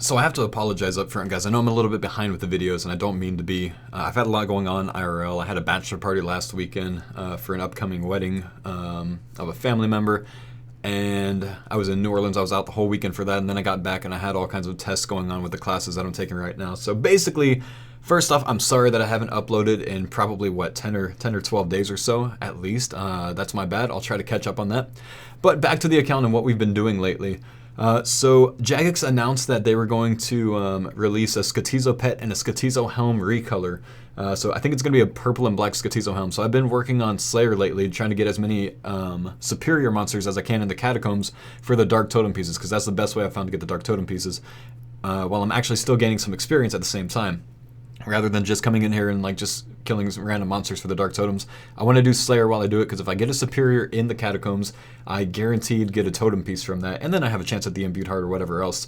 So I have to apologize up front, guys. I know I'm a little bit behind with the videos, and I don't mean to be. I've had a lot going on IRL. I had a bachelor party last weekend for an upcoming wedding of a family member, and I was in New Orleans. I was out the whole weekend for that, and then I got back, and I had all kinds of tests going on with the classes that I'm taking right now. So basically, first off, I'm sorry that I haven't uploaded in probably, 10 or 12 days or so, at least. That's my bad. I'll try to catch up on that. But back to the account and what we've been doing lately. So Jagex announced that they were going to release a Scotizo pet and a Scotizo helm recolor. So I think it's going to be a purple and black Scotizo helm. So I've been working on Slayer lately, trying to get as many superior monsters as I can in the catacombs for the dark totem pieces, because that's the best way I've found to get the dark totem pieces, while I'm actually still gaining some experience at the same time. Rather than just coming in here and like just killing some random monsters for the dark totems, I want to do Slayer while I do it, because if I get a superior in the catacombs, I guaranteed get a totem piece from that, and then I have a chance at the imbued heart or whatever else.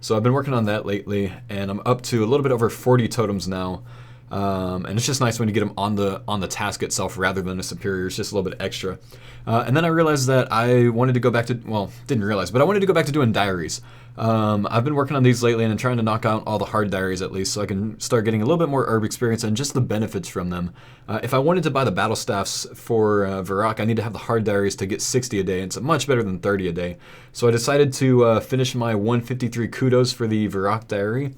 So I've been working on that lately, and I'm up to a little bit over 40 totems now. And it's just nice when you get them on the task itself rather than a superior. It's just a little bit extra. And then I realized that I wanted to go back to, well, didn't realize, but I wanted to go back to doing diaries. I've been working on these lately and I'm trying to knock out all the hard diaries at least, so I can start getting a little bit more herb experience and just the benefits from them. If I wanted to buy the battle staffs for Varrock, I need to have the hard diaries to get 60 a day. It's much better than 30 a day. So I decided to finish my 153 kudos for the Varrock diary.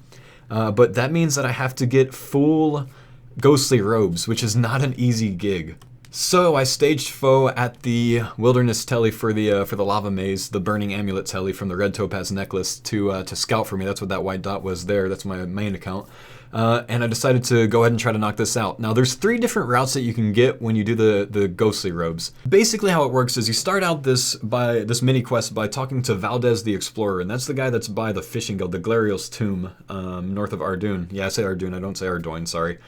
But that means that I have to get full ghostly robes, which is not an easy gig. So I staged Faux at the wilderness telly for the lava maze, the burning amulet telly from the red topaz necklace to scout for me. That's what that white dot was there. That's my main account. And I decided to go ahead and try to knock this out. Now there's 3 different routes that you can get when you do the ghostly robes. Basically how it works is you start out this mini quest by talking to Valdez the Explorer, and that's the guy that's by the fishing guild, the Glariel's tomb, north of Ardoon. Yeah, I say Ardoon, I don't say Ardoin, sorry.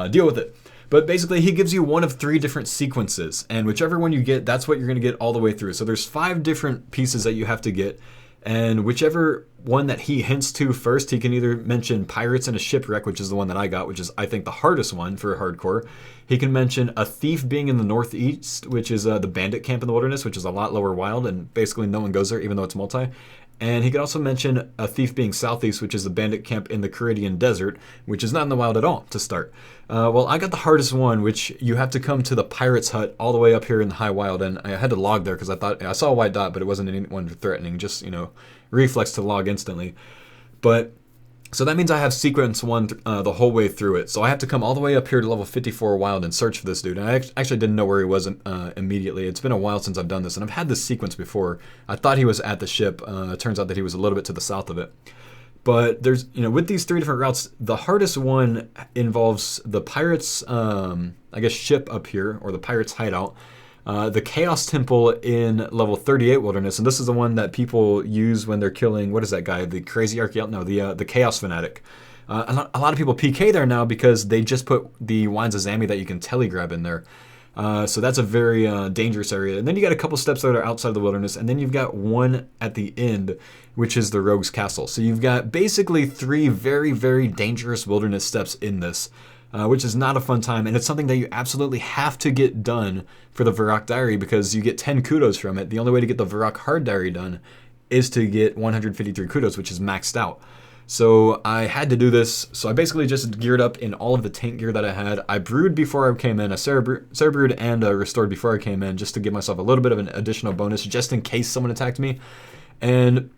Deal with it. But basically, he gives you one of 3 different sequences, and whichever one you get, that's what you're going to get all the way through. So there's 5 different pieces that you have to get, and whichever one that he hints to first, he can either mention pirates and a shipwreck, which is the one that I got, which is, I think, the hardest one for hardcore. He can mention a thief being in the northeast, which is the bandit camp in the wilderness, which is a lot lower wild, and basically no one goes there, even though it's multi. And he could also mention a thief being southeast, which is the bandit camp in the Caridian desert, which is not in the wild at all to start. Well, I got the hardest one, which you have to come to the pirate's hut all the way up here in the high wild, and I had to log there because I thought I saw a white dot, but it wasn't anyone threatening, just, reflex to log instantly. But so that means I have sequence 1 the whole way through it. So I have to come all the way up here to level 54 wild and search for this dude. And I actually didn't know where he was immediately. It's been a while since I've done this, and I've had this sequence before. I thought he was at the ship. It turns out that he was a little bit to the south of it. But there's, with these 3 different routes, the hardest one involves the pirates, ship up here, or the pirates' hideout. The Chaos Temple in level 38 Wilderness, and this is the one that people use when they're killing, what is that guy, the crazy archaeologist? No, the Chaos Fanatic. A lot of people PK there now because they just put the Wines of Zami that you can telegrab in there. So that's a very dangerous area. And then you got a couple steps that are outside of the wilderness, and then you've got one at the end, which is the Rogue's Castle. So you've got basically 3 very, very dangerous wilderness steps in this. Which is not a fun time, and it's something that you absolutely have to get done for the Varrock Diary because you get 10 kudos from it. The only way to get the Varrock Hard Diary done is to get 153 kudos, which is maxed out. So I had to do this, so I basically just geared up in all of the tank gear that I had. I brewed before I came in, I Sarah brewed and restored before I came in, just to give myself a little bit of an additional bonus, just in case someone attacked me. And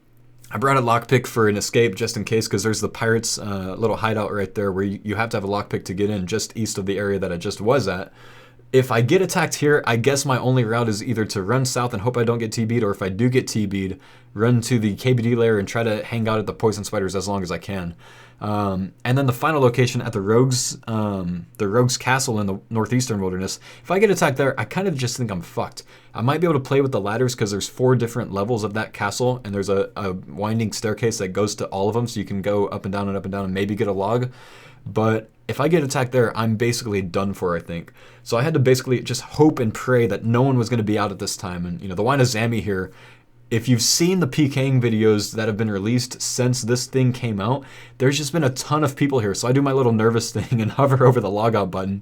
I brought a lockpick for an escape just in case, because there's the pirates' little hideout right there where you have to have a lockpick to get in, just east of the area that I just was at. If I get attacked here, I guess my only route is either to run south and hope I don't get TB'd, or if I do get TB'd, run to the KBD lair and try to hang out at the poison spiders as long as I can. And then the final location at the Rogue's Castle in the northeastern wilderness. If I get attacked there, I kind of just think I'm fucked. I might be able to play with the ladders because there's 4 different levels of that castle, and there's a winding staircase that goes to all of them, so you can go up and down and up and down and maybe get a log. But if I get attacked there, I'm basically done for, I think. So I had to basically just hope and pray that no one was going to be out at this time. And, the Wine of Zami here, if you've seen the PKing videos that have been released since this thing came out, there's just been a ton of people here. So I do my little nervous thing and hover over the logout button.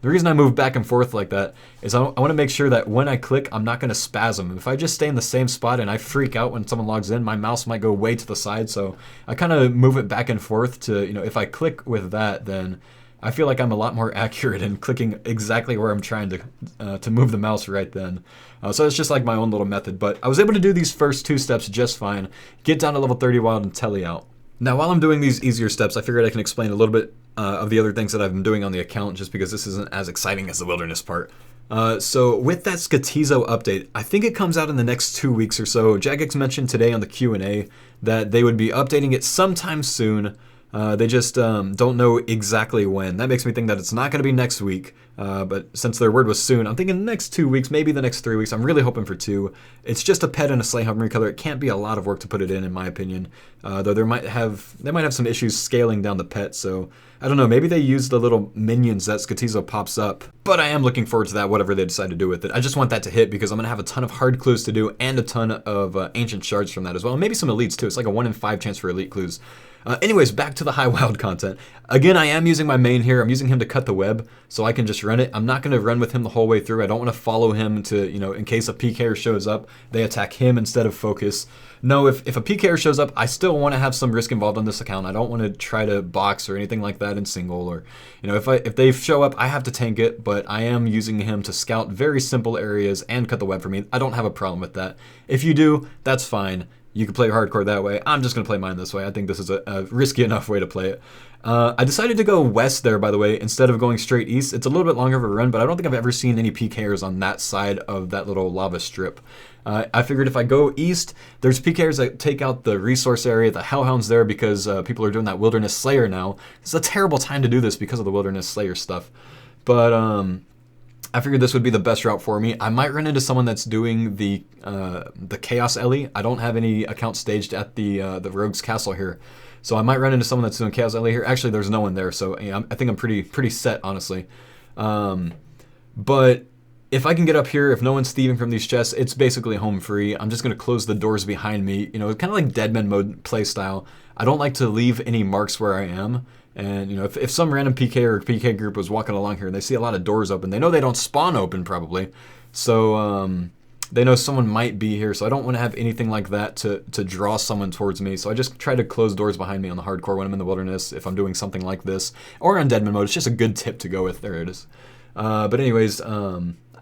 The reason I move back and forth like that is I want to make sure that when I click, I'm not going to spasm. If I just stay in the same spot and I freak out when someone logs in, my mouse might go way to the side. So I kind of move it back and forth to, if I click with that, then I feel like I'm a lot more accurate in clicking exactly where I'm trying to move the mouse right then. So it's just like my own little method. But I was able to do these first 2 steps just fine, get down to level 30 wild and tele out. Now, while I'm doing these easier steps, I figured I can explain a little bit of the other things that I've been doing on the account, just because this isn't as exciting as the wilderness part. So with that Skatizo update, I think it comes out in the next 2 weeks or so. Jagex mentioned today on the Q&A that they would be updating it sometime soon. They just don't know exactly when. That makes me think that it's not going to be next week, but since their word was soon, I'm thinking the next 2 weeks, maybe the next 3 weeks. I'm really hoping for 2. It's just a pet and a sleigh hovering color. It can't be a lot of work to put it in my opinion. Though they might have some issues scaling down the pet, so I don't know. Maybe they use the little minions that Skatizo pops up, but I am looking forward to that, whatever they decide to do with it. I just want that to hit because I'm going to have a ton of hard clues to do and a ton of ancient shards from that as well. And maybe some elites too. It's like a 1 in 5 chance for elite clues. Anyways, back to the high wild content. Again, I am using my main here. I'm using him to cut the web, so I can just run it. I'm not going to run with him the whole way through. I don't want to follow him to, in case a PKer shows up, they attack him instead of Fauxcus. No, if a PKer shows up, I still want to have some risk involved on this account. I don't want to try to box or anything like that in single, or, if they show up, I have to tank it, but I am using him to scout very simple areas and cut the web for me. I don't have a problem with that. If you do, that's fine. You can play hardcore that way. I'm just going to play mine this way. I think this is a risky enough way to play it. I decided to go west there, by the way, instead of going straight east. It's a little bit longer of a run, but I don't think I've ever seen any PKers on that side of that little lava strip. I figured if I go east, there's PKers that take out the resource area, the Hellhounds there, because people are doing that Wilderness Slayer now. It's a terrible time to do this because of the Wilderness Slayer stuff. But I figured this would be the best route for me. I might run into someone that's doing the Chaos Ellie. I don't have any account staged at the Rogue's Castle here, so I might run into someone that's doing Chaos Ellie here. Actually, there's no one there, so I think I'm pretty set, honestly. But if I can get up here, if no one's thieving from these chests, it's basically home free. I'm just going to close the doors behind me. It's kind of like Deadman mode playstyle. I don't like to leave any marks where I am. And, if some random PK or PK group was walking along here and they see a lot of doors open, they know they don't spawn open probably. So they know someone might be here. So I don't want to have anything like that to draw someone towards me. So I just try to close doors behind me on the hardcore when I'm in the wilderness, if I'm doing something like this. Or on Deadman mode. It's just a good tip to go with. There it is. But anyways,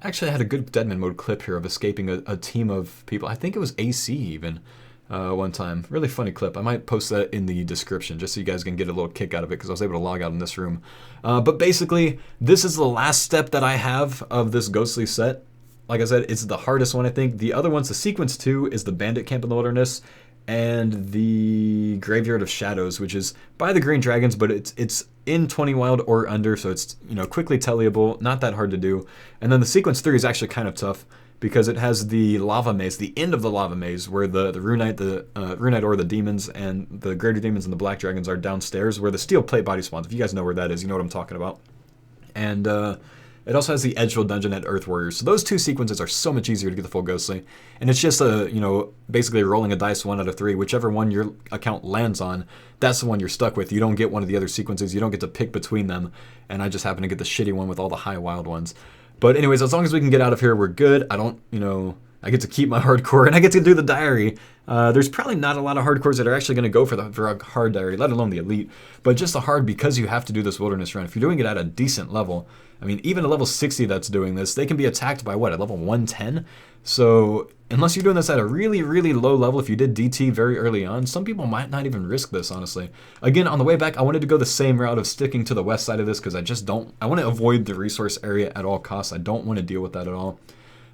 actually I had a good Deadman mode clip here of escaping a team of people. I think it was AC even. One time. Really funny clip. I might post that in the description just so you guys can get a little kick out of it because I was able to log out in this room. But basically, this is the last step that I have of this ghostly set. Like I said, it's the hardest one, I think. The other one's the sequence 2 is the Bandit Camp in the Wilderness and the Graveyard of Shadows, which is by the Green Dragons, but it's in 20 wild or under, so it's quickly tellyable, not that hard to do. And then the sequence 3 is actually kind of tough, because it has the lava maze, the end of the lava maze, where the Runite or the demons and the greater demons and the black dragons are downstairs, where the steel plate body spawns. If you guys know where that is, you know what I'm talking about. And it also has the Edgefield dungeon at Earth Warriors. So those 2 sequences are so much easier to get the full ghostly. And it's just basically rolling a dice 1 out of 3. Whichever one your account lands on, that's the one you're stuck with. You don't get one of the other sequences. You don't get to pick between them. And I just happen to get the shitty one with all the high wild ones. But anyways, as long as we can get out of here, we're good. I don't, I get to keep my hardcore and I get to do the diary. There's probably not a lot of hardcores that are actually going to go for a hard diary, let alone the elite. But just the hard, because you have to do this wilderness run. If you're doing it at a decent level, I mean, even a level 60 that's doing this, they can be attacked by what, at level 110? So unless you're doing this at a really, really low level, if you did DT very early on, some people might not even risk this, honestly. Again, on the way back, I wanted to go the same route of sticking to the west side of this because I want to avoid the resource area at all costs. I don't want to deal with that at all.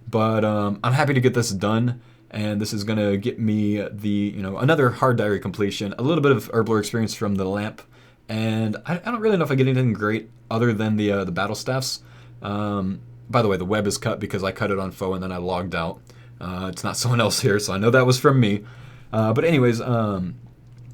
But I'm happy to get this done, and this is going to get me the, another hard diary completion, a little bit of Herblore experience from the lamp, and I don't really know if I get anything great other than the battle staffs. By the way, the web is cut because I cut it on Faux and then I logged out. It's not someone else here, so I know that was from me. But anyways,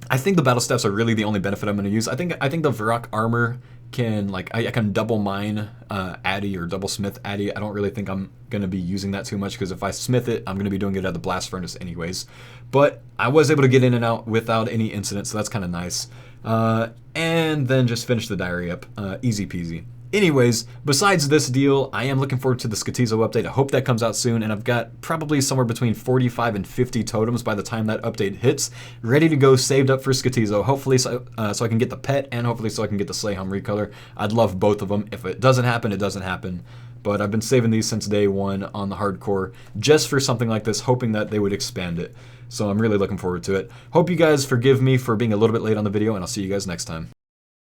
I think the battle staffs are really the only benefit I'm going to use. I think the Varrock armor can, like, I can double mine Addy or double smith Addy. I don't really think I'm going to be using that too much, because if I smith it, I'm going to be doing it at the blast furnace anyways. But I was able to get in and out without any incident, so that's kind of nice. And then just finish the diary up. Easy peasy. Anyways, besides this deal, I am looking forward to the Skatizo update. I hope that comes out soon, and I've got probably somewhere between 45 and 50 totems by the time that update hits, ready to go, saved up for Skatizo. Hopefully so I can get the pet, and hopefully so I can get the Slayhelm recolor. I'd love both of them. If it doesn't happen, it doesn't happen. But I've been saving these since day one on the hardcore, just for something like this, hoping that they would expand it. So I'm really looking forward to it. Hope you guys forgive me for being a little bit late on the video, and I'll see you guys next time.